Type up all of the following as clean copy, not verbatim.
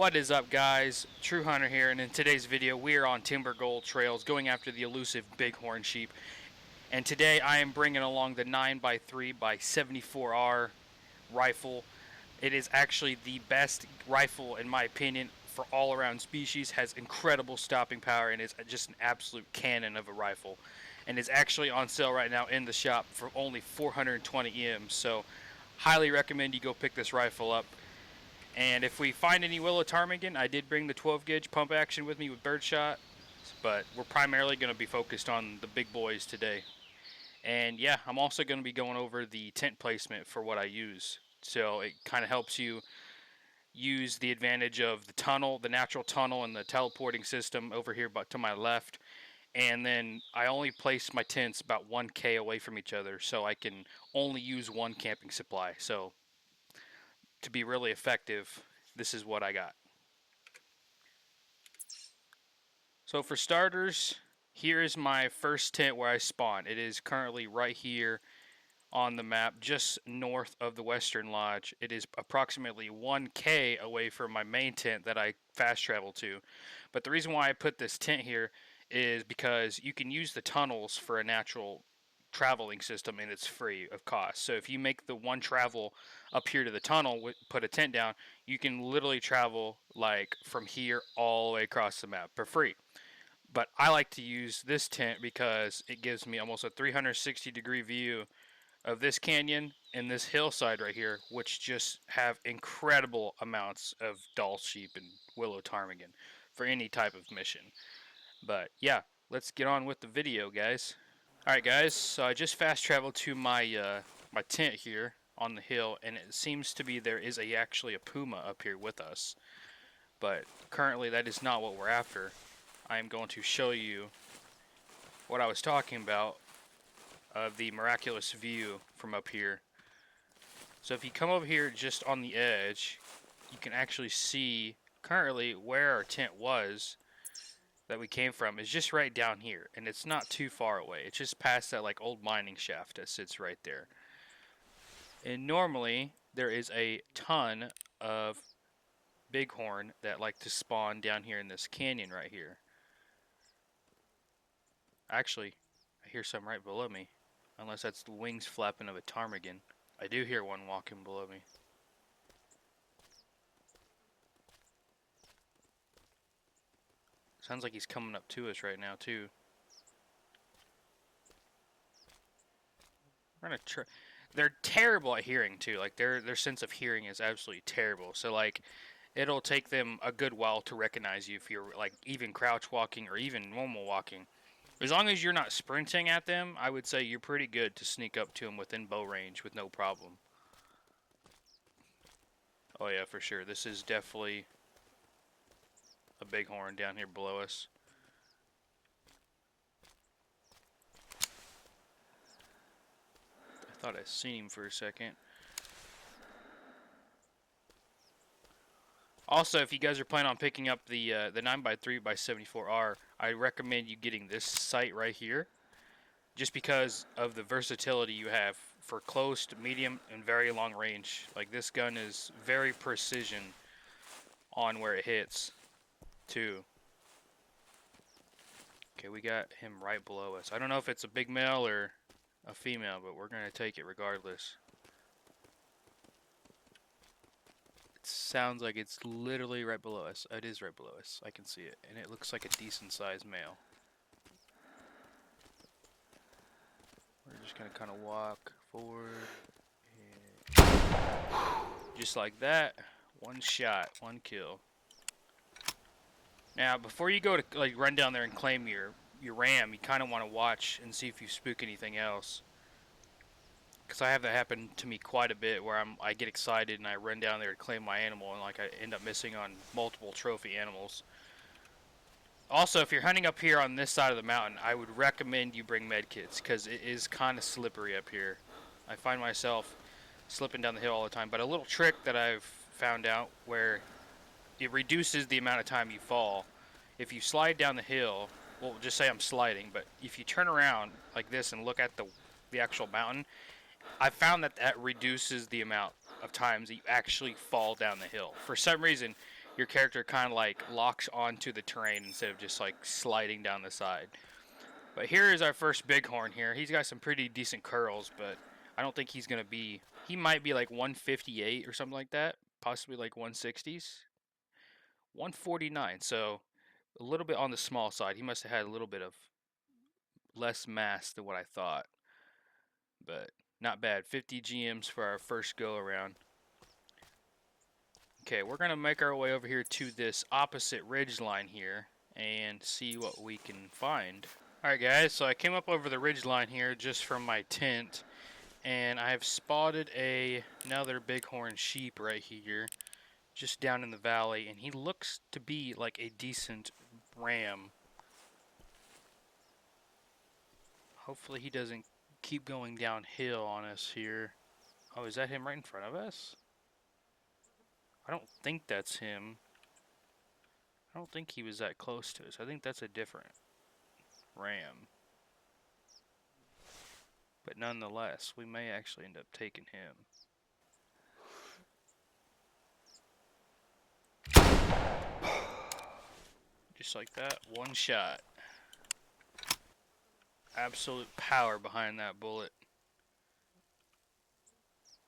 What is up, guys? True Hunter here, and in today's video we are on Timbergold trails going after the elusive Bighorn sheep. And today I am bringing along the 9x3x74R rifle. It is actually the best rifle in my opinion for all around species, has incredible stopping power, and is just an absolute cannon of a rifle. And is actually on sale right now in the shop for only 420 EMs, so highly recommend you go pick this rifle up. And if we find any willow ptarmigan, I did bring the 12 gauge pump action with me with birdshot, but we're primarily going to be focused on the big boys today. And yeah, I'm also going to be going over the tent placement for what I use, so it kind of helps you use the advantage of the tunnel, the natural tunnel, and the teleporting system over here but to my left. And then I only place my tents about 1K away from each other, so I can only use one camping supply. So to be really effective, this is what I got. So for starters, here is my first tent where I spawn. It is currently right here on the map, just north of the Western Lodge. It is approximately 1K away from my main tent that I fast travel to. But the reason why I put this tent here is because you can use the tunnels for a natural traveling system, and it's free of cost. So if you make the one travel up here to the tunnel, put a tent down, you can literally travel like from here all the way across the map for free. But I like to use this tent because it gives me almost a 360-degree view of this canyon and this hillside right here, which just have incredible amounts of Dall sheep and willow ptarmigan for any type of mission. But yeah, let's get on with the video, guys. Alright guys, so I just fast traveled to my my tent here on the hill, and it seems to be there is actually a puma up here with us. But currently that is not what we're after. I am going to show you what I was talking about of the miraculous view from up here. So if you come over here just on the edge, you can actually see currently where our tent was that we came from is just right down here, and it's not too far away. It's just past that like old mining shaft that sits right there. And normally there is a ton of bighorn that like to spawn down here in this canyon right here. Actually, I hear some right below me, unless that's the wings flapping of a ptarmigan. I do hear one walking below me. Sounds like he's coming up to us right now too. We're gonna try. They're terrible at hearing too. Like their sense of hearing is absolutely terrible. So like, it'll take them a good while to recognize you if you're like even crouch walking or even normal walking. As long as you're not sprinting at them, I would say you're pretty good to sneak up to them within bow range with no problem. Oh yeah, for sure. This is definitely a bighorn down here below us. I thought I seen him for a second. Also, if you guys are planning on picking up the 9x3x74R, I recommend you getting this sight right here, just because of the versatility you have for close to medium and very long range. Like this gun is very precision on where it hits too. Okay, we got him right below us. I don't know if it's a big male or a female, but we're gonna take it regardless. It sounds like it's literally right below us. It is right below us. I can see it, and it looks like a decent sized male. We're just gonna kind of walk forward, and just like that. One shot, one kill. Now, before you go to like run down there and claim your ram, you kind of want to watch and see if you spook anything else. Because I have that happen to me quite a bit, where I get excited and I run down there to claim my animal, and like I end up missing on multiple trophy animals. Also, if you're hunting up here on this side of the mountain, I would recommend you bring medkits, because it is kind of slippery up here. I find myself slipping down the hill all the time. But a little trick that I've found out where it reduces the amount of time you fall. If you slide down the hill, well, just say I'm sliding, but if you turn around like this and look at the actual mountain, I found that reduces the amount of times that you actually fall down the hill. For some reason, your character kind of like locks onto the terrain instead of just like sliding down the side. But here is our first bighorn here. He's got some pretty decent curls, but I don't think he's going to be... He might be like 158 or something like that. Possibly like 160s. 149, so a little bit on the small side. He must have had a little bit of less mass than what I thought. But not bad. 50 GMs for our first go around. Okay, we're going to make our way over here to this opposite ridge line here and see what we can find. Alright guys, so I came up over the ridge line here just from my tent, and I have spotted another bighorn sheep right here, just down in the valley, and he looks to be like a decent ram. Hopefully he doesn't keep going downhill on us here. Oh, is that him right in front of us? I don't think that's him. I don't think he was that close to us. I think that's a different ram. But nonetheless, we may actually end up taking him. Just like that, one shot. Absolute power behind that bullet.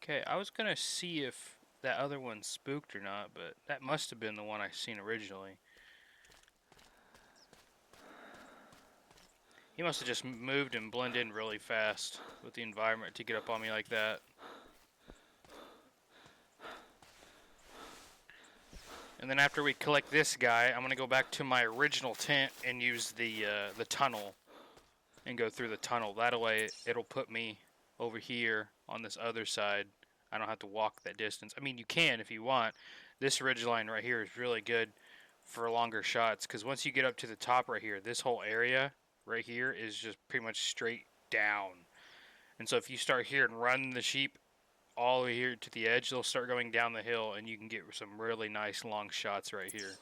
Okay, I was gonna see if that other one spooked or not, but that must have been the one I seen originally. He must have just moved and blended in really fast with the environment to get up on me like that. And then after we collect this guy, I'm gonna go back to my original tent and use the tunnel and go through the tunnel. That way, it'll put me over here on this other side. I don't have to walk that distance. I mean, you can if you want. This ridgeline right here is really good for longer shots, because once you get up to the top right here, this whole area right here is just pretty much straight down. And so if you start here and run the sheep all the way here to the edge, they'll start going down the hill, and you can get some really nice long shots right here.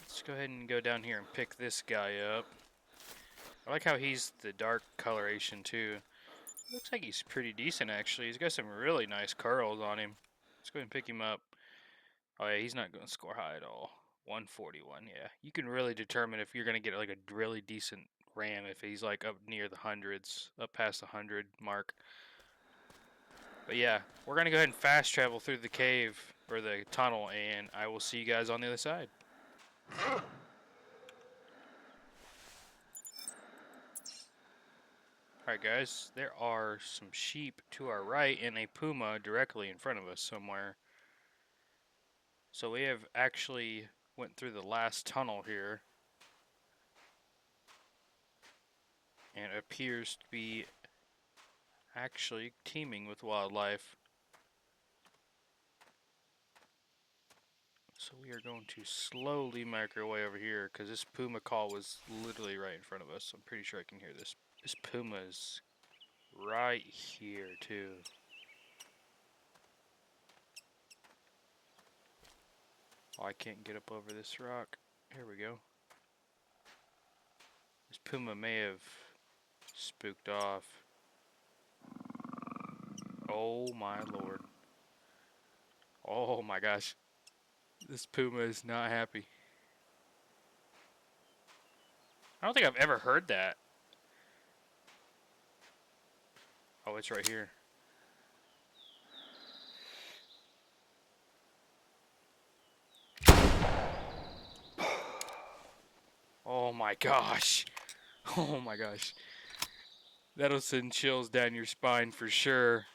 Let's go ahead and go down here and pick this guy up. I like how he's the dark coloration too. Looks like he's pretty decent actually. He's got some really nice curls on him. Let's go ahead and pick him up. Oh yeah, he's not going to score high at all. 141, yeah. You can really determine if you're going to get like a really decent ram if he's like up near the hundreds, up past the 100 mark. But yeah, we're going to go ahead and fast travel through the cave or the tunnel, and I will see you guys on the other side. Alright guys, there are some sheep to our right and a puma directly in front of us somewhere. So we have actually went through the last tunnel here. And it appears to be actually teeming with wildlife. So we are going to slowly make our way over here, because this puma call was literally right in front of us. I'm pretty sure I can hear this. This puma is right here too. Oh, I can't get up over this rock. Here we go. This puma may have spooked off. Oh my lord. Oh my gosh. This puma is not happy. I don't think I've ever heard that. Oh, it's right here. Oh my gosh. Oh my gosh. That'll send chills down your spine for sure.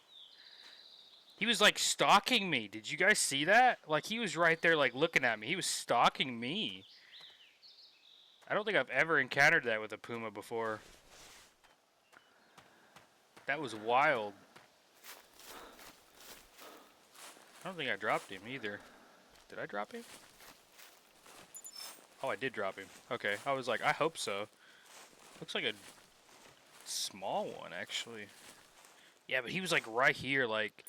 He was like stalking me. Did you guys see that? Like he was right there like looking at me. He was stalking me. I don't think I've ever encountered that with a puma before. That was wild. I don't think I dropped him either. Did I drop him? Oh, I did drop him. Okay, I was like, I hope so. Looks like a small one, actually. Yeah, but he was like right here, like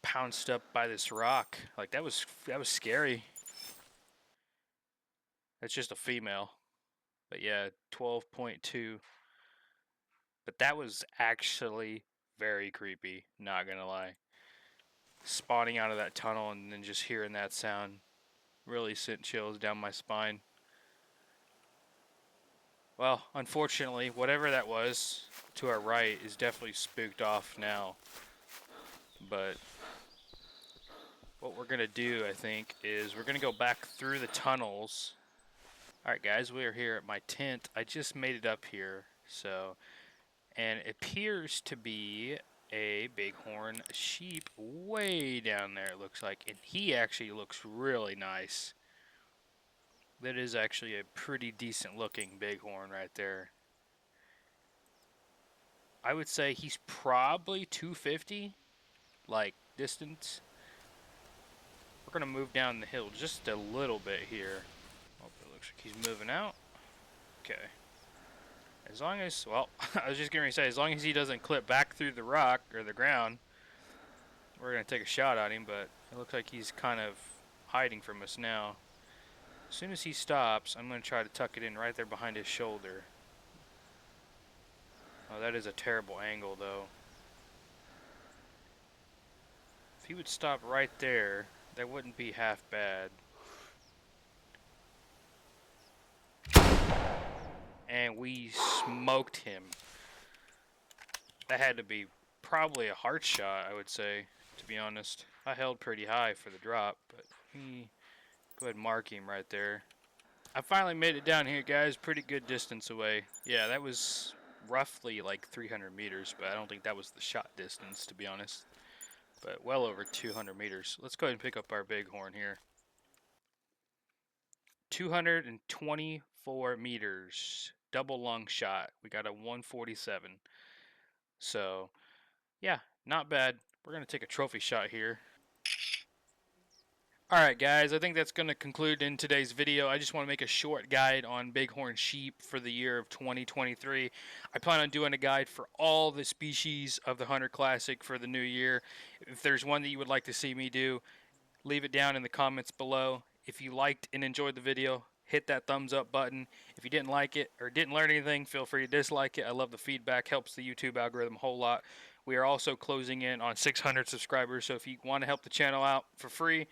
pounced up by this rock. Like that was scary. That's just a female. But yeah, 12.2. But that was actually very creepy, not gonna lie. spawning out of that tunnel and then just hearing that sound really sent chills down my spine. Well, unfortunately, whatever that was to our right is definitely spooked off now. But what we're going to do, I think, is we're going to go back through the tunnels. Alright guys, we are here at my tent. I just made it up here, so... And it appears to be a bighorn sheep way down there, it looks like. And he actually looks really nice. That is actually a pretty decent looking bighorn right there. I would say he's probably 250, like, distance. We're going to move down the hill just a little bit here. Oh, it looks like he's moving out. Okay. As long as, well, I was just going to say, as long as he doesn't clip back through the rock or the ground, we're going to take a shot at him, but it looks like he's kind of hiding from us now. As soon as he stops, I'm going to try to tuck it in right there behind his shoulder. Oh, that is a terrible angle, though. If he would stop right there, that wouldn't be half bad. And we smoked him. That had to be probably a heart shot, I would say, to be honest. I held pretty high for the drop, but go ahead and mark him right there. I finally made it down here, guys. Pretty good distance away. Yeah, that was roughly like 300 meters, but I don't think that was the shot distance, to be honest. But well over 200 meters. Let's go ahead and pick up our bighorn here. 224 meters. Double lung shot. We got a 147. So, yeah, not bad. We're going to take a trophy shot here. Alright guys, I think that's going to conclude in today's video. I just want to make a short guide on bighorn sheep for the year of 2023. I plan on doing a guide for all the species of the Hunter Classic for the new year. If there's one that you would like to see me do, leave it down in the comments below. If you liked and enjoyed the video, hit that thumbs up button. If you didn't like it or didn't learn anything, feel free to dislike it. I love the feedback, helps the YouTube algorithm a whole lot. We are also closing in on 600 subscribers, so if you want to help the channel out for free,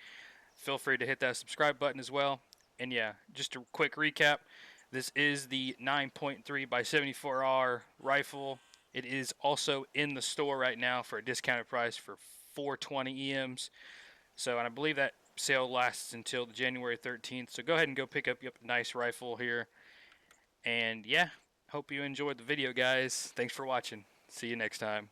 feel free to hit that subscribe button as well. And yeah, just a quick recap. This is the 9.3 by 74R rifle. It is also in the store right now for a discounted price for 420 EMs. So, and I believe that sale lasts until January 13th. So go ahead and go pick up a nice rifle here. And yeah, hope you enjoyed the video, guys. Thanks for watching. See you next time.